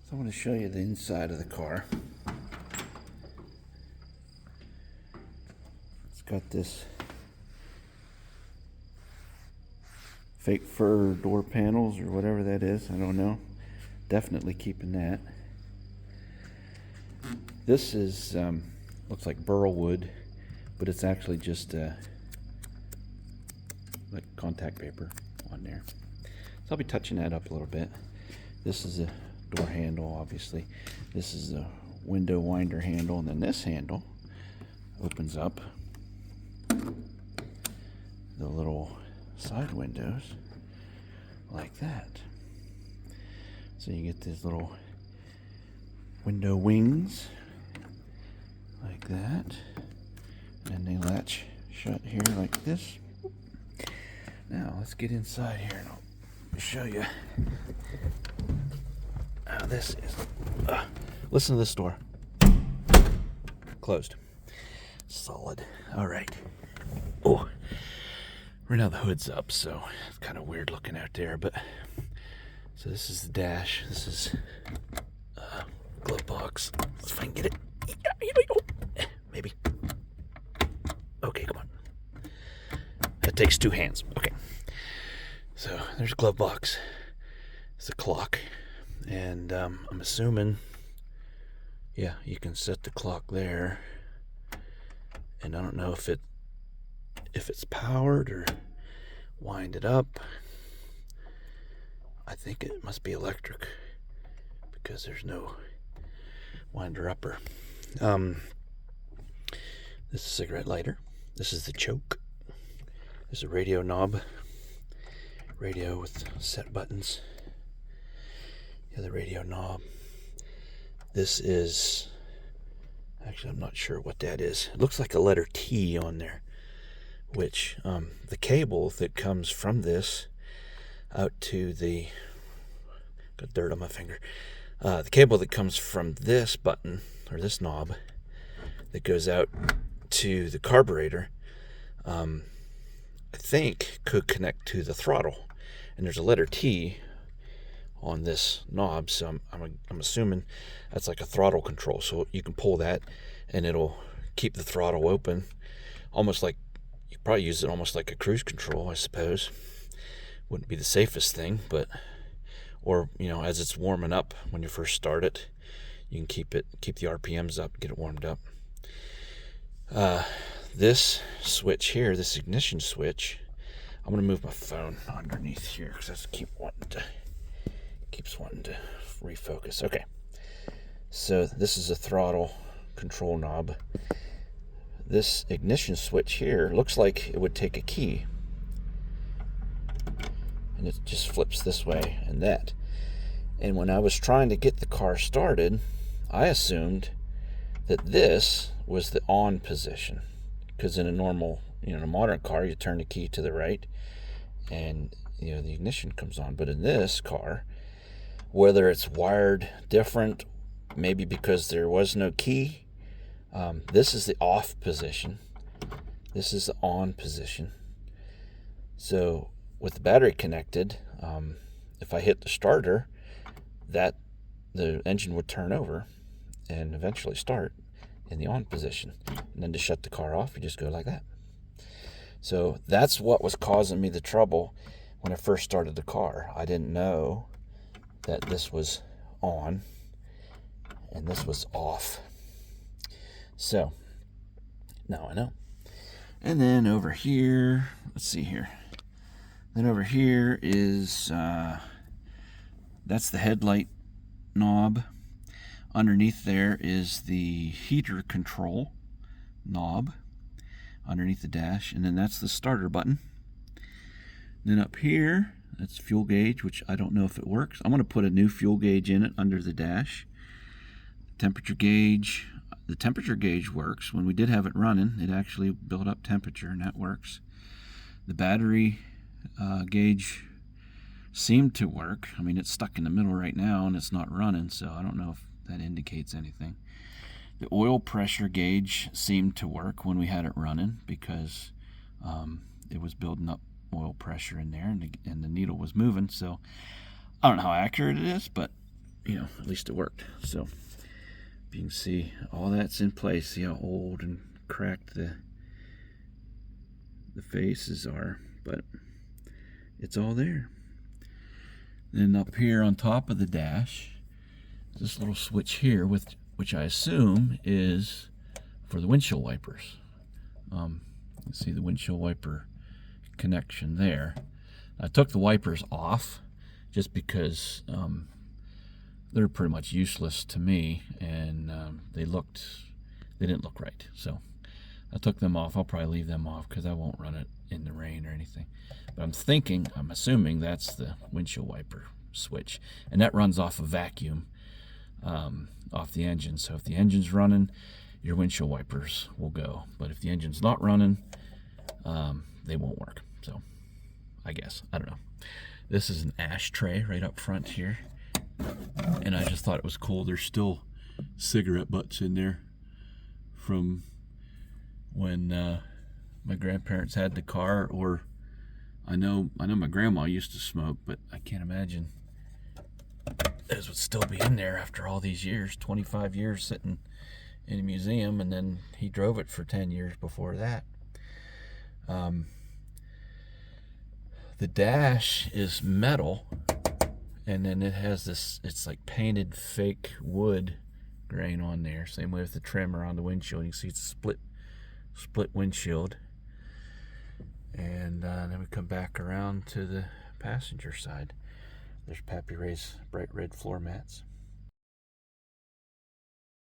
So I'm going to show you the inside of the car. It's got this fake fur door panels or whatever that is. I don't know. Definitely keeping that. This is looks like burl wood, but it's actually just like contact paper on there. So I'll be touching that up a little bit. This is a door handle, obviously. This is the window winder handle, and then this handle opens up the little side windows like that. So you get these little window wings like that, and they latch shut here like this. Now let's get inside here and I'll show you how this is. Listen to this door. Closed. Solid. All right. Oh, right now the hood's up, so it's kind of weird looking out there. But so this is the dash. This is glove box. Let's see if I can get it. Maybe. Okay, come on. That takes two hands. Okay. So there's a glove box. It's a clock, and I'm assuming, yeah, you can set the clock there. And I don't know if it's powered or wind it up. I think it must be electric because there's no winder upper. This is a cigarette lighter. This is the choke. There's a radio knob. Radio with set buttons. The other radio knob. This is, actually I'm not sure what that is. It looks like a letter T on there, which the cable that comes from this out to the, got dirt on my finger. The cable that comes from this button, or this knob, that goes out to the carburetor, I think could connect to the throttle. And there's a letter T on this knob, so I'm assuming that's like a throttle control. So you can pull that and it'll keep the throttle open, almost like, you probably use it almost like a cruise control, I suppose. Wouldn't be the safest thing, but, or, you know, as it's warming up when you first start it, you can keep the RPMs up, get it warmed up. This switch here, this ignition switch, I'm gonna move my phone underneath here because that's keeps wanting to refocus. Okay, so this is a throttle control knob. This ignition switch here looks like it would take a key, and it just flips this way and that. And when I was trying to get the car started, I assumed that this was the on position, because in a normal, in a modern car, you turn the key to the right and the ignition comes on. But in this car, whether it's wired different, maybe because there was no key, this is the off position, this is the on position. So with the battery connected, if I hit the starter, that the engine would turn over and eventually start in the on position. And then to shut the car off, you just go like that. So that's what was causing me the trouble when I first started the car. I didn't know that this was on and this was off. So now I know. And then over here, let's see here. Then over here is, that's the headlight knob. Underneath there is the heater control knob underneath the dash, and then that's the starter button. Then up here, that's fuel gauge, which I don't know if it works. I'm going to put a new fuel gauge in it under the dash. Temperature gauge. The temperature gauge works. When we did have it running, it actually built up temperature, and that works. The battery gauge seemed to work. I mean, it's stuck in the middle right now, and it's not running, so I don't know if that indicates anything. The oil pressure gauge seemed to work when we had it running, because it was building up oil pressure in there, and the needle was moving. So I don't know how accurate it is, but at least it worked. So you can see all that's in place. See how old and cracked the faces are, but it's all there. Then up here on top of the dash, this little switch here, which I assume is for the windshield wipers. You can see the windshield wiper connection there. I took the wipers off just because they're pretty much useless to me, and they didn't look right. So I took them off. I'll probably leave them off because I won't run it in the rain or anything. But I'm assuming that's the windshield wiper switch, and that runs off a vacuum off the engine. So if the engine's running, your windshield wipers will go. But if the engine's not running, they won't work. So I guess, I don't know. This is an ashtray right up front here, and I just thought it was cool. There's still cigarette butts in there from when my grandparents had the car, or I know my grandma used to smoke, but I can't imagine those would still be in there after all these years. 25 years sitting in a museum, and then he drove it for 10 years before that. The dash is metal, and then it has this, it's like painted fake wood grain on there. Same way with the trim around the windshield. You can see it's a split windshield. And then we come back around to the passenger side. There's Pappy Ray's bright red floor mats.